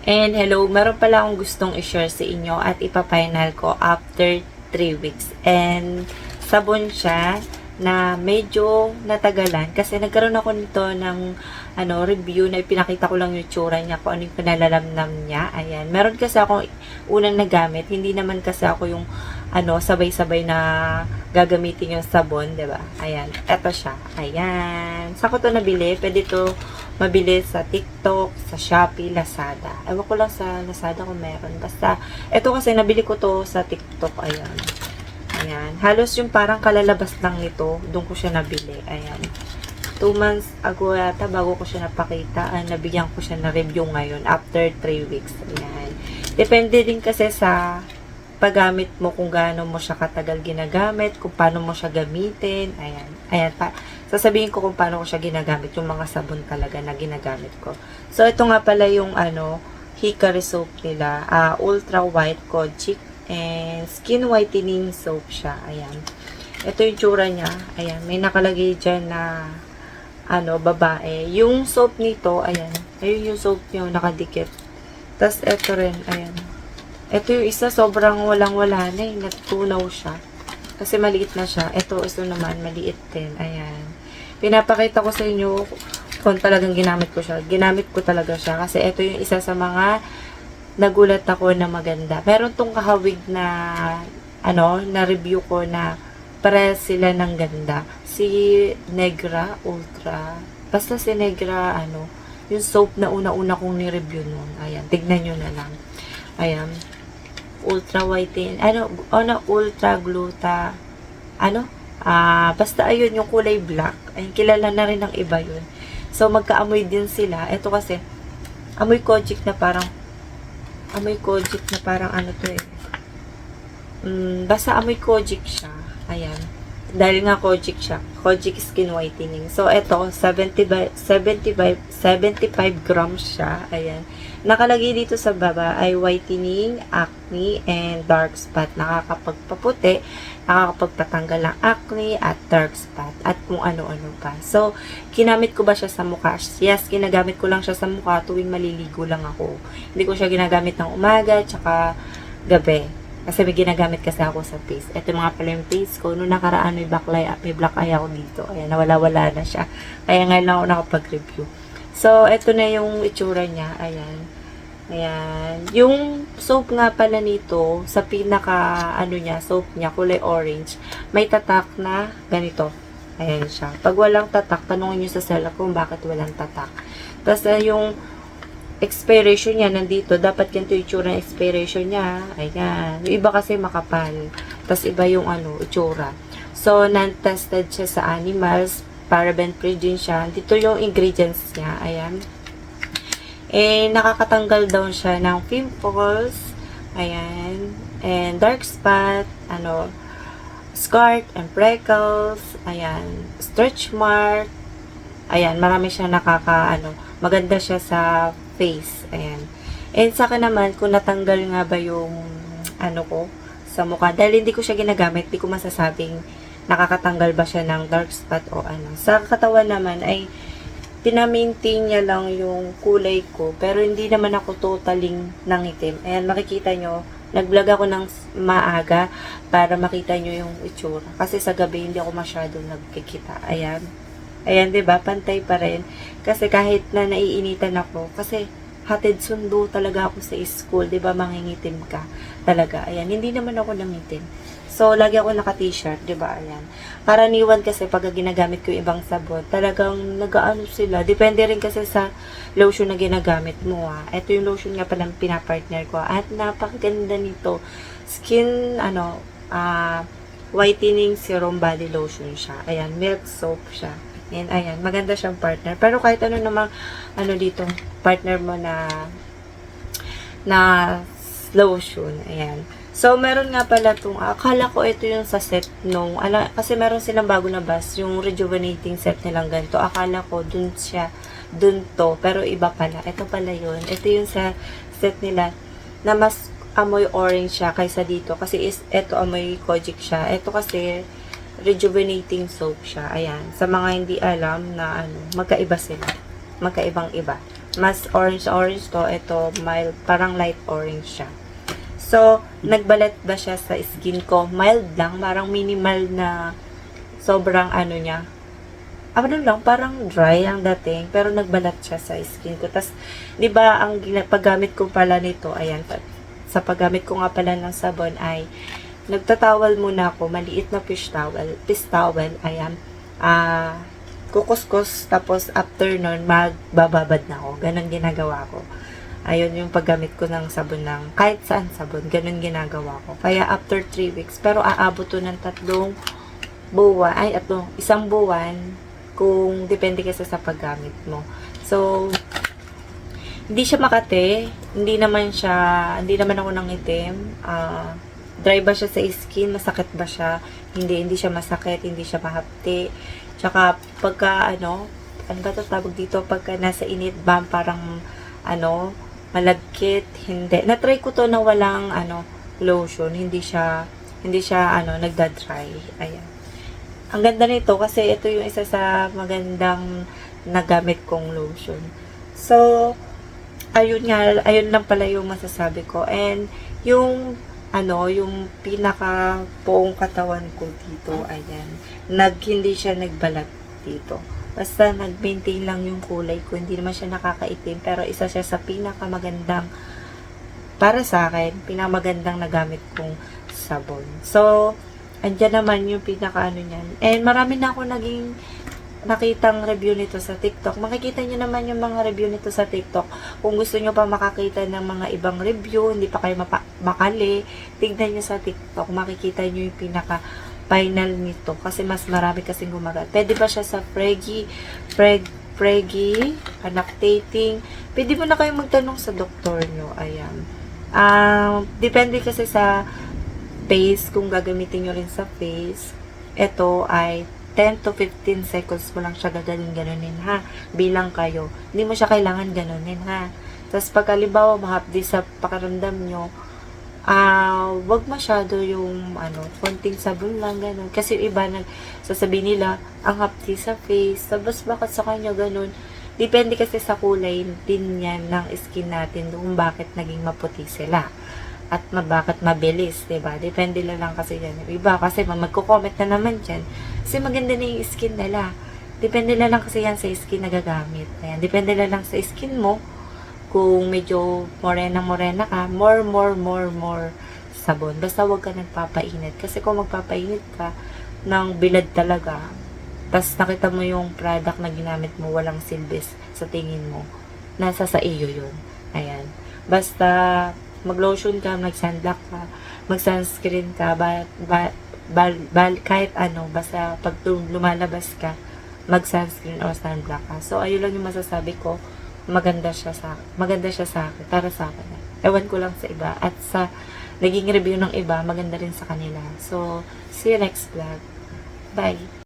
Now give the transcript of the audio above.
And hello, meron pala akong gustong i-share sa inyo at ipa-final ko after 3 weeks. And sabon siya na medyo natagalan kasi nagkaroon ako nito ng review na ipinakita ko lang yung tsura niya, kung ano yung pinalalamnam niya. Ayan. Meron kasi ako unang nagamit, hindi naman kasi ako yung sabay-sabay na gagamitin yung sabon, 'di ba? Ayan, eto siya. Ayan. Saan ko to nabili? Pwede to mabili sa TikTok, sa Shopee, Lazada. Ewan ko lang sa Lazada kung meron. Basta, eto kasi nabili ko to sa TikTok. Ayan. Ayan. Halos yung parang kalalabas lang nito, doon ko siya nabili. Ayan. 2 months ago yata, bago ko siya napakita, nabigyan ko siya na review ngayon after 3 weeks. Ayan. Depende din kasi sa paggamit mo, kung gaano mo siya katagal ginagamit, kung paano mo siya gamitin. Ayan. Ayan. Sasabihin ko kung paano ko siya ginagamit, yung mga sabon talaga na ginagamit ko. So, ito nga pala yung Hikari soap nila. Ultra White Kojic and Skin Whitening Soap siya. Ayan. Ito yung tsura niya. Ayan. May nakalagay dyan na babae. Yung soap nito, ayan. Ayun yung soap niyo, nakadikit. Tapos, ito rin, ayan. Ito yung isa, sobrang walang-wala na eh. Natunaw siya. Kasi maliit na siya. Ito naman, maliit din. Ayan. Pinapakita ko sa inyo kung talagang ginamit ko siya. Ginamit ko talaga siya. Kasi ito yung isa sa mga nagulat ako na maganda. Meron tong kahawig na na review ko na para sila ng ganda. Si Negra Ultra. Basta si Negra, yung soap na una-una kong ni-review nun. Ayan, tignan nyo na lang. Ayan. Ultra whiten, ultra gluta, basta ayun, yung kulay black, ay kilala na rin ng iba yun. So, magkaamoy din sila. Ito kasi, amoy kojic na parang to eh. Basta amoy kojic siya. Ayan. Dahil nga kojic siya. Kojic skin whitening. So, ito, 75 grams siya. Ayan. Nakalagay dito sa baba ay whitening, acne, and dark spot. Nakakapagpaputi, nakakapagtatanggal ng acne at dark spot, at kung ano-ano pa. So, ginamit ko ba siya sa mukha? Yes, ginagamit ko lang siya sa mukha tuwing maliligo lang ako. Hindi ko siya ginagamit ng umaga, tsaka gabi. Kasi may ginagamit kasi ako sa face. Ito mga pala yung face ko. Noong nakaraan may black eye ako dito. Ayan, nawala-wala na siya. Kaya ngayon lang ako nakapag-review. So, ito na yung itsura niya. Ayan. Ayan. Yung soap nga pala nito, sa pinaka, soap niya, kulay orange, may tatak na ganito. Ayan siya. Pag walang tatak, tanongin nyo sa seller kung bakit walang tatak. Tapos, yung expiration niya nandito. Dapat ganito yung itsura ng expiration niya. Ayan. Yung iba kasi makapal. Tapos, iba yung itsura. So, non-tested siya sa animals. Paraben-free din siya. Dito yung ingredients niya. Ayan. Nakakatanggal daw siya ng pimples. Ayan. And dark spot. Scar and freckles. Ayan. Stretch mark. Ayan. Marami siya maganda siya sa face. Ayan. And sa akin naman, kung natanggal nga ba yung ko sa mukha. Dahil hindi ko siya ginagamit, hindi ko masasabing nakakatanggal ba siya ng dark spot o Sa katawan naman ay pinamaintain niya lang yung kulay ko, pero hindi naman ako totaling nangitim. Ayan, makikita nyo, nag-vlog ako ng maaga para makita nyo yung itsura. Kasi sa gabi hindi ako masyadong nagkikita. Ayan. Ayan, 'di ba? Pantay pa rin. Kasi kahit na naiinitan ako, kasi hatid sundo talaga ako sa school, 'di ba? Mangingitim ka talaga. Ayan, hindi naman ako nangitim. So, lagi ako naka-t-shirt, 'di ba? Ayan. Karaniwan kasi pag ginagamit ko yung ibang sabon, talagang nagaano sila. Depende rin kasi sa lotion na ginagamit mo, ah. Ito yung lotion nga pala pinapartner ko. At napakaganda nito. Skin, whitening serum body lotion siya. Ayan, milk soap siya. And ayan, maganda siyang partner. Pero kahit namang, dito, partner mo na lotion. Ayan. So, meron nga pala itong, akala ko ito yung sa set nung, kasi meron silang bago na bus, yung rejuvenating set nilang ganito. Akala ko, dun to, pero iba pala. Ito pala yun. Ito yung sa set nila, na mas amoy orange siya kaysa dito. Kasi ito amoy kojic siya. Ito kasi, rejuvenating soap siya. Ayan. Sa mga hindi alam na magkaiba sila. Magkaibang iba. mas orange to. Ito, mild, parang light orange siya. So, nagbalat ba siya sa skin ko? Mild lang, parang minimal na sobrang ano niya. Ano lang, parang dry ang dating, pero nagbalat siya sa skin ko. Tas, di ba, ang paggamit ko pala nito, ayan, sa paggamit ko nga pala ng sabon ay, nagtatawel muna ako, maliit na fish towel, ayan, kukuskus, tapos after nun, magbababad na ako. Ganon ginagawa ko. Ayun yung paggamit ko ng sabon ng kahit saan sabon. Ganun ginagawa ko. Kaya after 3 weeks. Pero aabot to ng 3 buwan. Isang buwan. Kung depende kasi sa paggamit mo. So, hindi siya makate. Hindi naman ako nangitim. Dry ba siya sa skin? Masakit ba siya? Hindi siya masakit. Hindi siya mahapti. Tsaka, pagka, ano ba ito tawag dito? Pagka nasa init ba, parang, malagkit, hindi. Na-try ko to na walang, lotion. Hindi siya, nagda-dry. Ayan. Ang ganda nito kasi ito yung isa sa magandang nagamit kong lotion. So, ayun lang pala yung masasabi ko. And, yung pinaka buong katawan ko dito, ayan. Hindi siya nagbalat dito. Basta nag-maintain lang yung kulay ko. Hindi naman siya nakakaitim. Pero isa siya sa pinakamagandang, para sa akin, pinakamagandang nagamit kong sabon. So, andyan naman yung niyan. And marami na ako naging nakitang review nito sa TikTok. Makikita nyo naman yung mga review nito sa TikTok. Kung gusto nyo pa makakita ng mga ibang review, hindi pa kayo makali, tignan nyo sa TikTok. Makikita nyo yung final nito kasi mas marami kasing gumagamit. Pwede ba siya sa Fregi, lactating. Pwede mo na kayong magtanong sa doktor nyo. Ayan. Depende kasi sa face, kung gagamitin nyo rin sa face. Ito ay 10 to 15 seconds mo lang siya ganunin ha. Bilang kayo. Hindi mo siya kailangan ganunin ha. Tapos pagkalibawa mahapdi sa pakaramdam nyo, wag masyado yung konting sabon lang ganun. Kasi iba sasabihin nila ang hapdi sa face, tapos bakit sa kanya ganun. Depende kasi sa kulay din yan ng skin natin kung bakit naging maputi sila at bakit mabilis, diba? Depende lang kasi yan. Iba kasi magko-comment na naman dyan kasi maganda na yung skin nila. Depende lang kasi yan sa skin na gagamit. Ayan. Depende lang sa skin mo. Kung medyo morena ka, more sabon. Basta huwag ka nagpapainit. Kasi kung magpapainit ka ng bilad talaga, tas nakita mo yung product na ginamit mo, walang silbis sa tingin mo, nasa sa iyo yun. Ayan. Basta mag-lotion ka, mag-sunblock ka, mag-sunscreen ka, kahit basta pag lumalabas ka, mag-sunscreen or sunblock ka. So, ayun lang yung masasabi ko. Maganda siya sa akin, para sa akin. Ewan ko lang sa iba. At sa naging review ng iba, maganda rin sa kanila. So, see you next vlog. Bye!